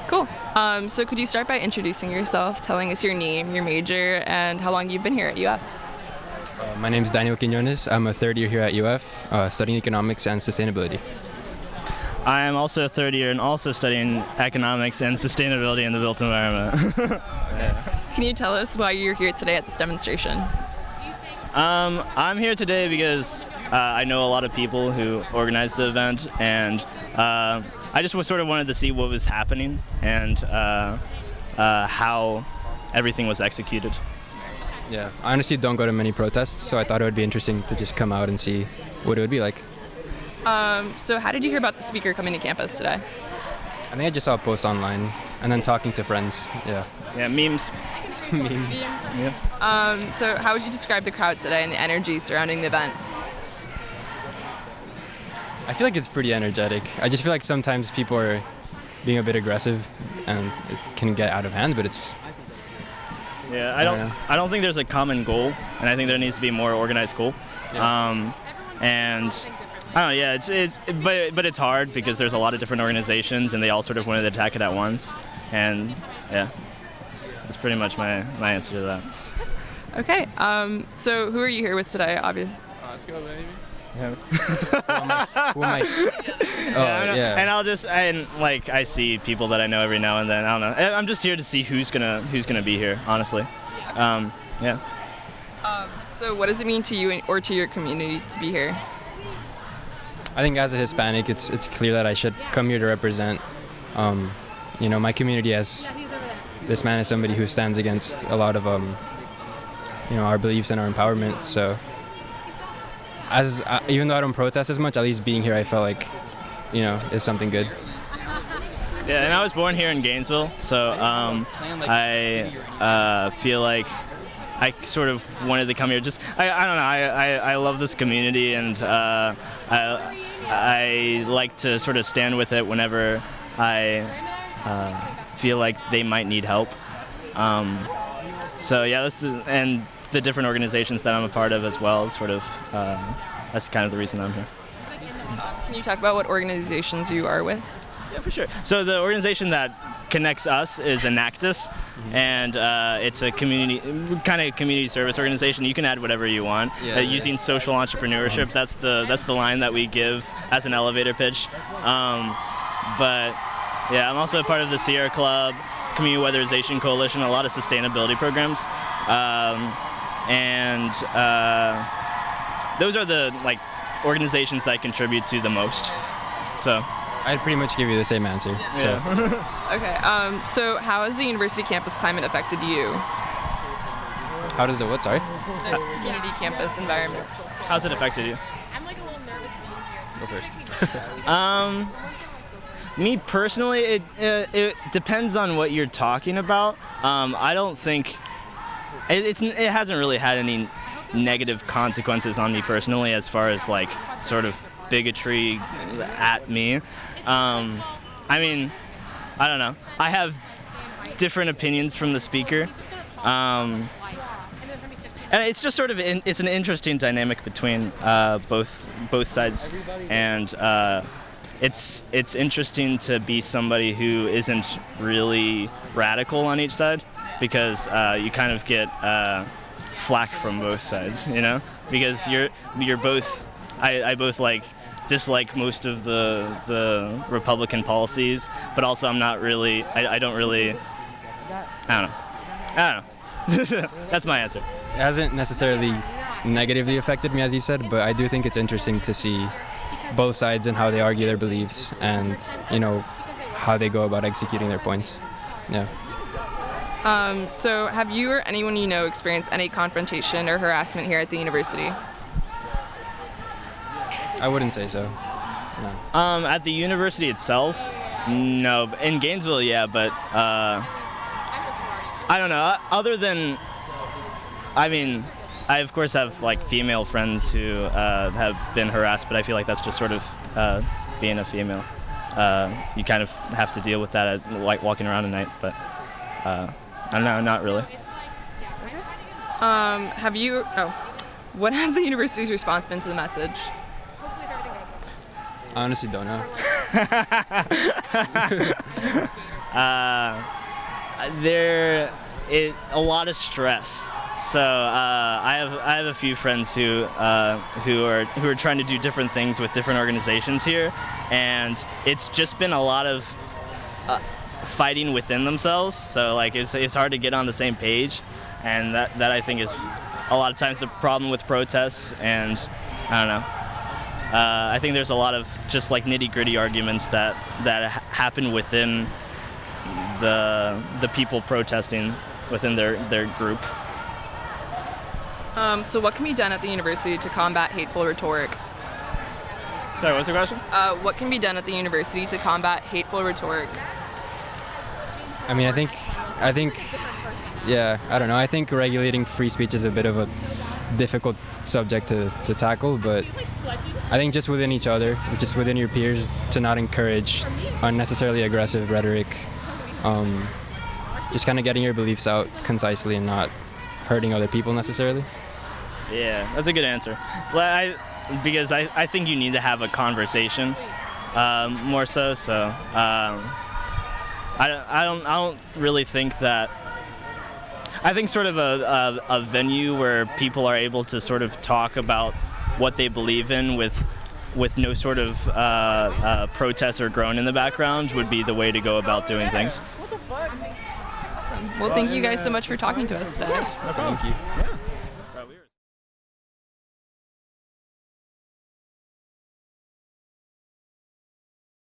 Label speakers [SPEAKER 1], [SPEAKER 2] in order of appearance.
[SPEAKER 1] Cool. So could you start by introducing yourself, telling us your name, your major, and how long you've been here at UF?
[SPEAKER 2] My name is Daniel Quinones. I'm a third year here at UF, studying economics and sustainability.
[SPEAKER 3] I am also a third year and also studying economics and sustainability in the built environment.
[SPEAKER 1] Can you tell us why you're here today at this demonstration?
[SPEAKER 3] I'm here today because I know a lot of people who organized the event, and I just sort of wanted to see what was happening and how everything was executed.
[SPEAKER 2] Yeah, I honestly don't go to many protests, so I thought it would be interesting to just come out and see what it would be like.
[SPEAKER 1] So how did you hear about the speaker coming to campus today?
[SPEAKER 2] I think I just saw a post online and then talking to friends. Yeah.
[SPEAKER 3] Yeah, memes.
[SPEAKER 2] Memes.
[SPEAKER 3] Yeah.
[SPEAKER 1] So how would you describe the crowd today and the energy surrounding the event?
[SPEAKER 2] I feel like it's pretty energetic. I just feel like sometimes people are being a bit aggressive and it can get out of hand, but it's...
[SPEAKER 3] Yeah, I don't think there's a common goal, and I think there needs to be more organized goal.
[SPEAKER 2] Yeah.
[SPEAKER 3] And I don't know, yeah, but it's hard because there's a lot of different organizations and they all sort of wanted to attack it at once. And yeah, it's pretty much my answer to that.
[SPEAKER 1] Okay, so who are you here with today, obviously?
[SPEAKER 3] Yeah.
[SPEAKER 2] Who am I? Oh, yeah.
[SPEAKER 3] And I see people that I know every now and then. I don't know. I'm just here to see who's gonna be here, honestly. Yeah.
[SPEAKER 1] So what does it mean to you or to your community to be here?
[SPEAKER 2] I think as a Hispanic, it's clear that I should come here to represent, my community, as this man is somebody who stands against a lot of, our beliefs and our empowerment. So, even though I don't protest as much, at least being here, I felt like, is something good.
[SPEAKER 3] Yeah, and I was born here in Gainesville, so I feel like I sort of wanted to come here. Just I don't know. I love this community, and I like to sort of stand with it whenever I feel like they might need help. So yeah, and the different organizations that I'm a part of as well. Sort of that's kind of the reason I'm here.
[SPEAKER 1] Can you talk about what organizations you are with?
[SPEAKER 3] Yeah, for sure. So the organization that connects us is Enactus, and it's a community service organization. You can add whatever you want. Using social entrepreneurship, that's the line that we give as an elevator pitch. But yeah, I'm also a part of the Sierra Club, Community Weatherization Coalition, a lot of sustainability programs, and those are the organizations that I contribute to the most. So
[SPEAKER 2] I'd pretty much give you the same answer. So.
[SPEAKER 1] Okay, so how has the university campus climate affected you?
[SPEAKER 2] How does it what, sorry?
[SPEAKER 1] The community campus environment.
[SPEAKER 3] How's it affected you?
[SPEAKER 4] I'm a little nervous being here.
[SPEAKER 2] Go first.
[SPEAKER 3] Me personally, it depends on what you're talking about. I don't think it hasn't really had any negative consequences on me personally, as far as sort of bigotry at me. I mean, I don't know. I have different opinions from the speaker, and it's just sort of it's an interesting dynamic between both sides, and it's interesting to be somebody who isn't really radical on each side, because you kind of get flack from both sides, because you're both. I both dislike most of the Republican policies, but also I'm not really. I don't know. That's my answer.
[SPEAKER 2] It hasn't necessarily negatively affected me, as you said, but I do think it's interesting to see both sides and how they argue their beliefs, and how they go about executing their points. Yeah.
[SPEAKER 1] So have you or anyone you know experienced any confrontation or harassment here at the university?
[SPEAKER 2] I wouldn't say so. No.
[SPEAKER 3] At the university itself, no. In Gainesville, yeah, but I don't know. Other than, I mean, I of course have female friends who have been harassed, but I feel like that's just sort of being a female. You kind of have to deal with that as walking around at night, but I don't know, not really.
[SPEAKER 1] What has the university's response been to the message?
[SPEAKER 2] I honestly don't know.
[SPEAKER 3] A lot of stress. So I have a few friends who are trying to do different things with different organizations here, and it's just been a lot of fighting within themselves. So like it's hard to get on the same page, and that I think is a lot of times the problem with protests. And I don't know. I think there's a lot of just like nitty-gritty arguments that happen within the people protesting within their group.
[SPEAKER 1] So what can be done at the university to combat hateful rhetoric?
[SPEAKER 3] Sorry, what's the question?
[SPEAKER 1] What can be done at the university to combat hateful rhetoric?
[SPEAKER 2] I mean, I think, yeah, I don't know. I think regulating free speech is a bit of a difficult subject to tackle, but I think just within each other, just within your peers, to not encourage unnecessarily aggressive rhetoric, just kind of getting your beliefs out concisely and not hurting other people necessarily.
[SPEAKER 3] Yeah, that's a good answer. Because I think you need to have a conversation more so. So I don't really think that. I think sort of a venue where people are able to sort of talk about what they believe in with no sort of protest or groan in the background would be the way to go about doing things.
[SPEAKER 1] Awesome. Well, thank you guys so much for talking to us today.
[SPEAKER 3] No problem. Thank you. Yeah.